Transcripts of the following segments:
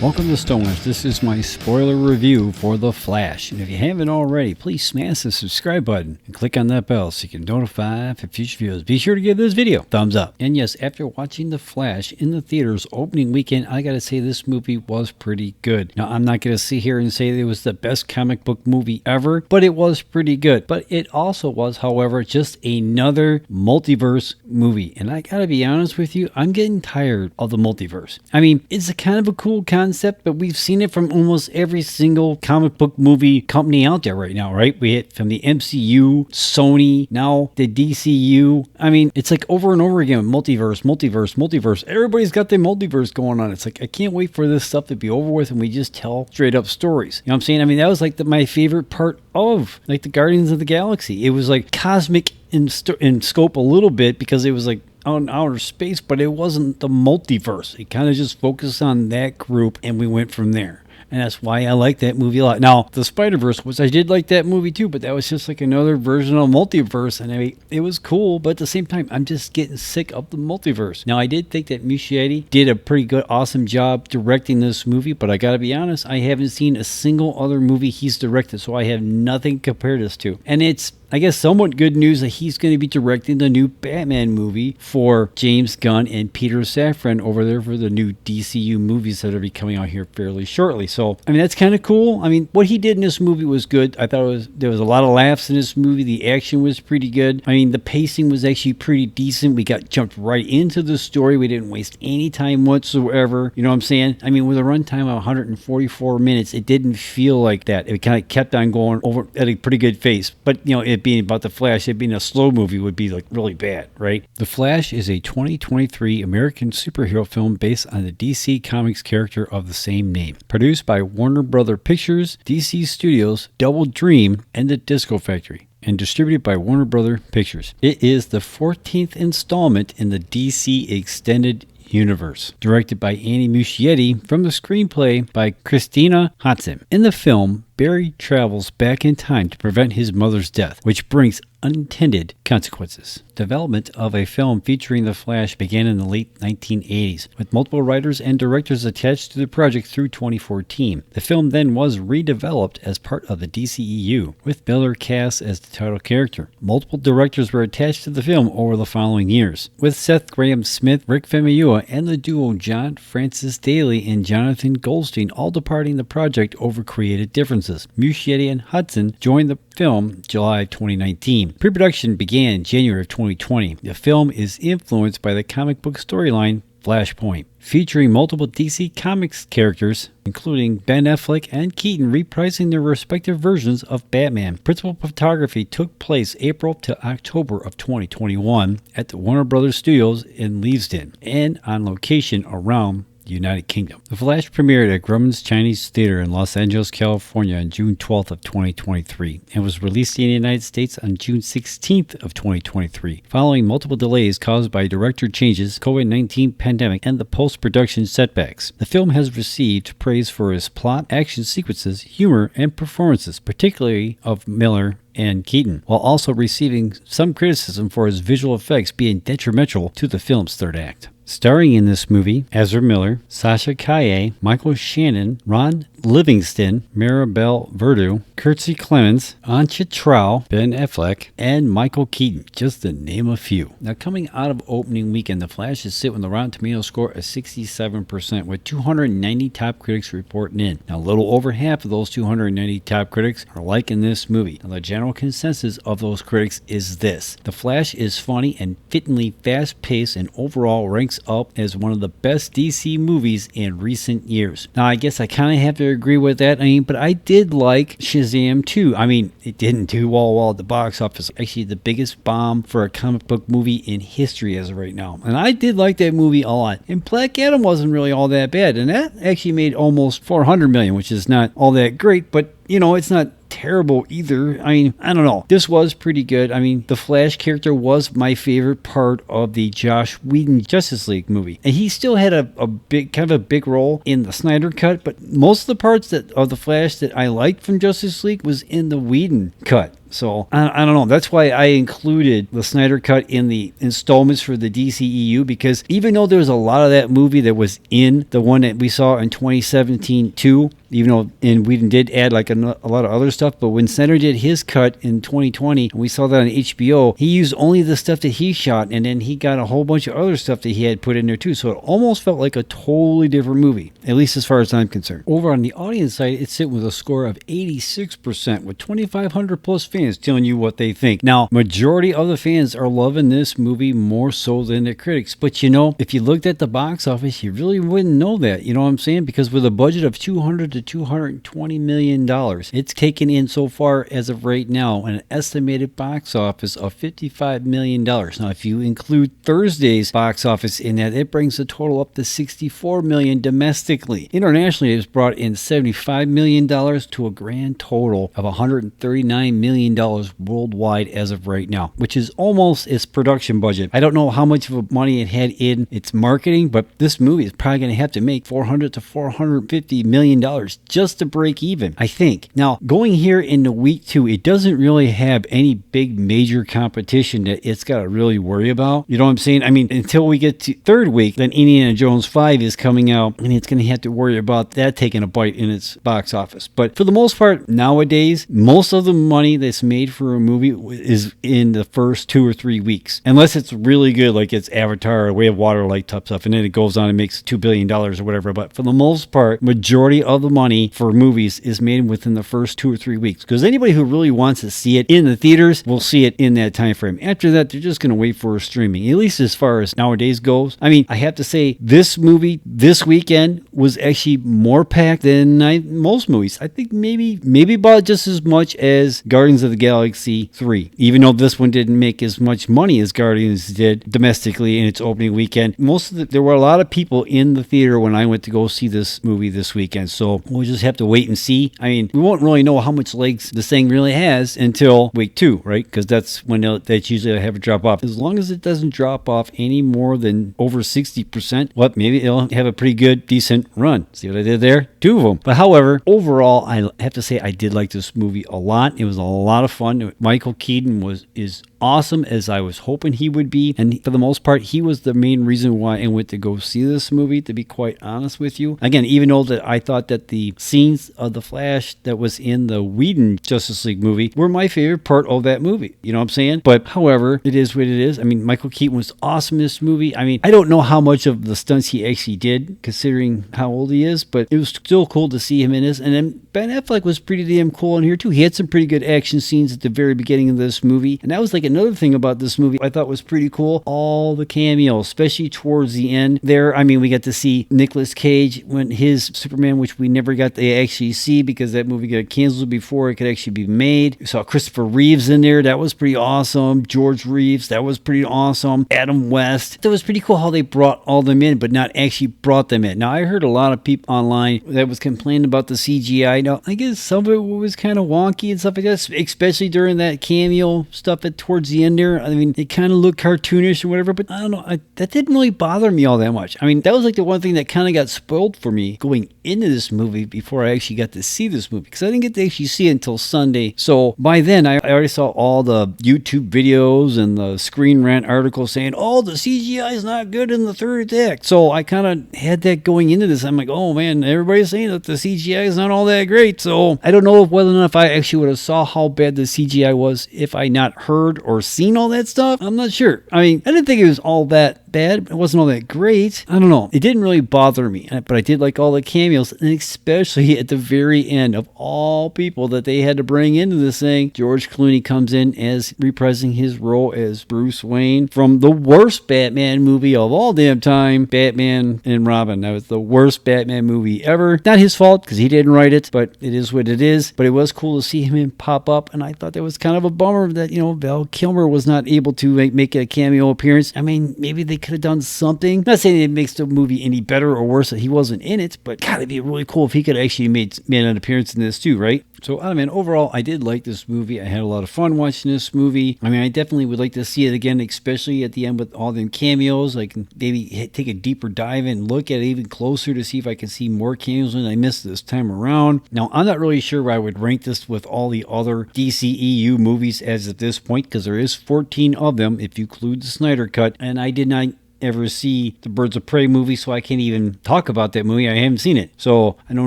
Welcome to Stoners. This is my spoiler review for The Flash. And if you haven't already, please smash the subscribe button and click on that bell so you can notify for future videos. Be sure to give this video a thumbs up. And yes, after watching The Flash in the theaters opening weekend, I gotta say this movie was pretty good. Now, I'm not gonna sit here and say it was the best comic book movie ever, but it was pretty good. But it also was, however, just another multiverse movie. And I gotta be honest with you, I'm getting tired of the multiverse. I mean, it's a kind of a cool concept, but we've seen it from almost every single comic book movie company out there right now, right? We hit from the MCU, Sony, now the DCEU. I mean, it's like over and over again, multiverse. Everybody's got their multiverse going on. It's like, I can't wait for this stuff to be over with and we just tell straight up stories. You know what I'm saying? I mean, that was like my favorite part of like the Guardians of the Galaxy. It was like cosmic in scope a little bit because it was like out in outer space, but it wasn't the multiverse. It kind of just focused on that group and we went from there. And that's why I like that movie a lot. Now, the Spider-Verse, which I did like that movie too, but that was just like another version of multiverse. And I mean, it was cool, but at the same time, I'm just getting sick of the multiverse. Now, I did think that Muschietti did a pretty good, awesome job directing this movie, but I gotta be honest, I haven't seen a single other movie he's directed, so I have nothing to compare this to. And it's, I guess, somewhat good news that he's going to be directing the new Batman movie for James Gunn and Peter Safran over there for the new DCEU movies that are be coming out here fairly shortly. So, I mean, that's kind of cool. I mean, what he did in this movie was good. I thought there was a lot of laughs in this movie. The action was pretty good. I mean, the pacing was actually pretty decent. We got jumped right into the story. We didn't waste any time whatsoever. You know what I'm saying? I mean, with a runtime of 144 minutes, it didn't feel like that. It kind of kept on going over at a pretty good pace. But, you know, it being about The Flash, it being a slow movie would be like really bad, right? The Flash is a 2023 American superhero film based on the DC Comics character of the same name. Produced by Warner Brother Pictures, DC Studios, Double Dream, and The Disco Factory, and distributed by Warner Brother Pictures. It is the 14th installment in the DC Extended Universe, directed by Andy Muschietti from the screenplay by Christina Hodson. In the film, Barry travels back in time to prevent his mother's death, which brings unintended consequences. Development of a film featuring the Flash began in the late 1980s, with multiple writers and directors attached to the project through 2014. The film then was redeveloped as part of the DCEU, with Miller cast as the title character. Multiple directors were attached to the film over the following years, with Seth Grahame-Smith, Rick Famuyiwa, and the duo John Francis Daly and Jonathan Goldstein all departing the project over creative differences. Muschietti and Hudson joined the film July 2019. Pre-production began January of 2020. The film is influenced by the comic book storyline Flashpoint, featuring multiple DC Comics characters, including Ben Affleck and Keaton reprising their respective versions of Batman. Principal photography took place April to October of 2021 at the Warner Brothers Studios in Leavesden and on location around the United Kingdom. The Flash premiered at Grumman's Chinese Theater in Los Angeles, California on June 12th of 2023 and was released in the United States on June 16th of 2023, following multiple delays caused by director changes, COVID-19 pandemic, and the post-production setbacks. The film has received praise for its plot, action sequences, humor, and performances, particularly of Miller and Keaton, while also receiving some criticism for its visual effects being detrimental to the film's third act. Starring in this movie, Ezra Miller, Sasha Calle, Michael Shannon, Ron Livingston, Maribel Verdú, Kiersey Clemens, Anya Trow, Ben Affleck, and Michael Keaton, just to name a few. Now, coming out of opening weekend, The Flash is sitting with the Rotten Tomatoes score of 67%, with 290 top critics reporting in. Now, a little over half of those 290 top critics are liking this movie. Now, the general consensus of those critics is this: The Flash is funny and fittingly fast-paced and overall ranks up as one of the best DC movies in recent years. Now, I guess I kind of have to agree with that. I mean, but I did like Shazam 2. I mean, it didn't do well at the box office. Actually, the biggest bomb for a comic book movie in history as of right now. And I did like that movie a lot. And Black Adam wasn't really all that bad. And that actually made almost $400 million, which is not all that great, but you know, it's not terrible either. I mean, I don't know. This was pretty good. I mean, the Flash character was my favorite part of the Joss Whedon Justice League movie. And he still had a big role in the Snyder cut, but most of the parts of the Flash that I liked from Justice League was in the Whedon cut. So I don't know. That's why I included the Snyder Cut in the installments for the DCEU, because even though there's a lot of that movie that was in the one that we saw in 2017 too, even though, and we did add like a lot of other stuff, but when Snyder did his cut in 2020, and we saw that on HBO, he used only the stuff that he shot, and then he got a whole bunch of other stuff that he had put in there too, so it almost felt like a totally different movie, at least as far as I'm concerned. Over on the audience side, it's sitting with a score of 86%, with 2,500 plus fans telling you what they think. Now, majority of the fans are loving this movie more so than the critics, but you know, if you looked at the box office, you really wouldn't know that, you know what I'm saying? Because with a budget of $200 to $220 million, it's taken in so far as of right now an estimated box office of $55 million. Now, if you include Thursday's box office in that, it brings the total up to $64 million domestically. Internationally, it's brought in $75 million to a grand total of $139 million worldwide as of right now, which is almost its production budget. I don't know how much of money it had in its marketing, but this movie is probably going to have to make $400 to $450 million just to break even, I think. Now, going here into week 2, it doesn't really have any big major competition that it's got to really worry about. You know what I'm saying? I mean, until we get to third week, then Indiana Jones 5 is coming out, and it's going to have to worry about that taking a bite in its box office. But for the most part, nowadays, most of the money that's made for a movie is in the first 2 or 3 weeks, unless it's really good, like it's Avatar or Way of Water, like type stuff, and then it goes on and makes $2 billion or whatever. But for the most part, majority of the money for movies is made within the first 2 or 3 weeks, because anybody who really wants to see it in the theaters will see it in that time frame. After that, they're just going to wait for streaming, at least as far as nowadays goes. I mean, I have to say, this movie this weekend was actually more packed than most movies. I think maybe about just as much as Guardians of the Galaxy 3, even though this one didn't make as much money as Guardians did domestically in its opening weekend. There were a lot of people in the theater when I went to go see this movie this weekend, so we'll just have to wait and see. I mean, we won't really know how much legs this thing really has until week 2, right? Because that's when that's usually have a drop off. As long as it doesn't drop off any more than over 60%, well, maybe it'll have a pretty good, decent run. See what I did there? 2 of them. But however, overall, I have to say I did like this movie a lot. It was a lot of fun. Michael Keaton is awesome, as I was hoping he would be, and for the most part, he was the main reason why I went to go see this movie, to be quite honest with you. Again, even though that I thought that the scenes of the Flash that was in the Whedon Justice League movie were my favorite part of that movie, you know what I'm saying? But however, it is what it is. I mean, Michael Keaton was awesome in this movie. I mean, I don't know how much of the stunts he actually did, considering how old he is, but it was still cool to see him in this. And then Ben Affleck was pretty damn cool in here too. He had some pretty good action scenes at the very beginning of this movie, and that was like another thing about this movie I thought was pretty cool. All the cameos, especially towards the end there. I mean, we got to see Nicolas Cage when his Superman, which we never got to actually see because that movie got canceled before it could actually be made. We saw Christopher Reeves in there. That was pretty awesome. George Reeves. That was pretty awesome. Adam West. That was pretty cool how they brought all them in, but not actually brought them in. Now, I heard a lot of people online that was complaining about the CGI. Now, I guess some of it was kind of wonky and stuff like that, especially during that cameo stuff at towards the end there. I mean, it kind of looked cartoonish or whatever, but I don't know. That didn't really bother me all that much. I mean, that was like the one thing that kind of got spoiled for me going into this movie before I actually got to see this movie, because I didn't get to actually see it until Sunday. So by then, I already saw all the YouTube videos and the Screen Rant articles saying, oh, the CGI is not good in the third act. So I kind of had that going into this. I'm like, oh man, everybody's saying that the CGI is not all that great. So I don't know whether or not if I actually would have saw how bad the CGI was if I not heard or seen all that stuff. I'm not sure. I mean, I didn't think it was all that bad. It wasn't all that great. I don't know. It didn't really bother me, but I did like all the cameos, and especially at the very end, of all people that they had to bring into this thing, George Clooney comes in as reprising his role as Bruce Wayne from the worst Batman movie of all damn time, Batman and Robin. That was the worst Batman movie ever. Not his fault, because he didn't write it, but it is what it is. But it was cool to see him pop up, and I thought that was kind of a bummer that, Val Kilmer was not able to make a cameo appearance. I mean, maybe they could have done something. Not saying it makes the movie any better or worse that he wasn't in it, but God, it'd be really cool if he could actually made an appearance in this too, right? So, I mean, overall, I did like this movie. I had a lot of fun watching this movie. I mean, I definitely would like to see it again, especially at the end with all them cameos. I can maybe take a deeper dive and look at it even closer to see if I can see more cameos than I missed this time around. Now, I'm not really sure where I would rank this with all the other DCEU movies as of this point, because there is 14 of them if you include the Snyder Cut, and I did not ever see the Birds of Prey movie, so I can't even talk about that movie. I haven't seen it, so I know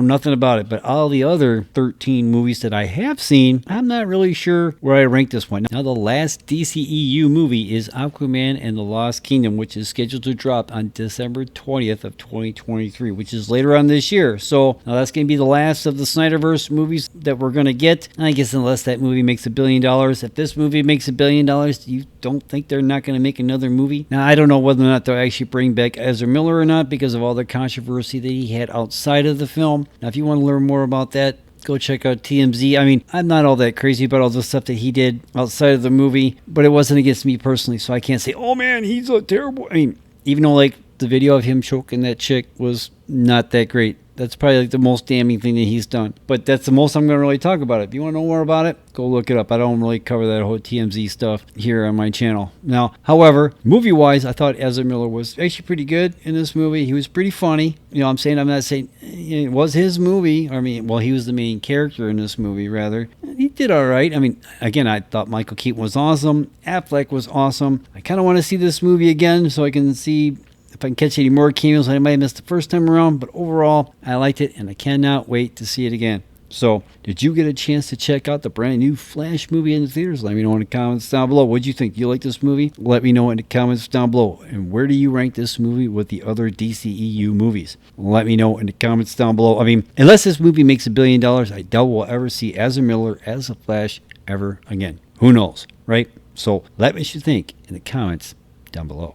nothing about it. But all the other 13 movies that I have seen, I'm not really sure where I rank this one. Now, the last DCEU movie is Aquaman and the Lost Kingdom, which is scheduled to drop on December 20th of 2023, which is later on this year. So now that's going to be the last of the Snyderverse movies that we're going to get. I guess unless that movie makes $1 billion. If this movie makes $1 billion, you don't think they're not going to make another movie? Now, I don't know whether or not they'll actually bring back Ezra Miller or not because of all the controversy that he had outside of the film. Now, if you want to learn more about that, go check out TMZ. I mean, I'm not all that crazy about all the stuff that he did outside of the movie, but it wasn't against me personally, so I can't say, oh man, he's a terrible... I mean, even though like the video of him choking that chick was not that great. That's probably like the most damning thing that he's done. But that's the most I'm going to really talk about it. If you want to know more about it, go look it up. I don't really cover that whole TMZ stuff here on my channel. Now, however, movie-wise, I thought Ezra Miller was actually pretty good in this movie. He was pretty funny. You know, I'm not saying it was his movie. I mean, well, he was the main character in this movie, rather. He did all right. I mean, again, I thought Michael Keaton was awesome. Affleck was awesome. I kind of want to see this movie again so I can see if I can catch any more cameos I might have missed the first time around. But overall, I liked it, and I cannot wait to see it again. So, did you get a chance to check out the brand new Flash movie in the theaters? Let me know in the comments down below. What do you think? Do you like this movie? Let me know in the comments down below. And where do you rank this movie with the other DCEU movies? Let me know in the comments down below. I mean, unless this movie makes $1 billion, I doubt we'll ever see Ezra Miller as a Flash ever again. Who knows, right? So, let me know what you think in the comments down below.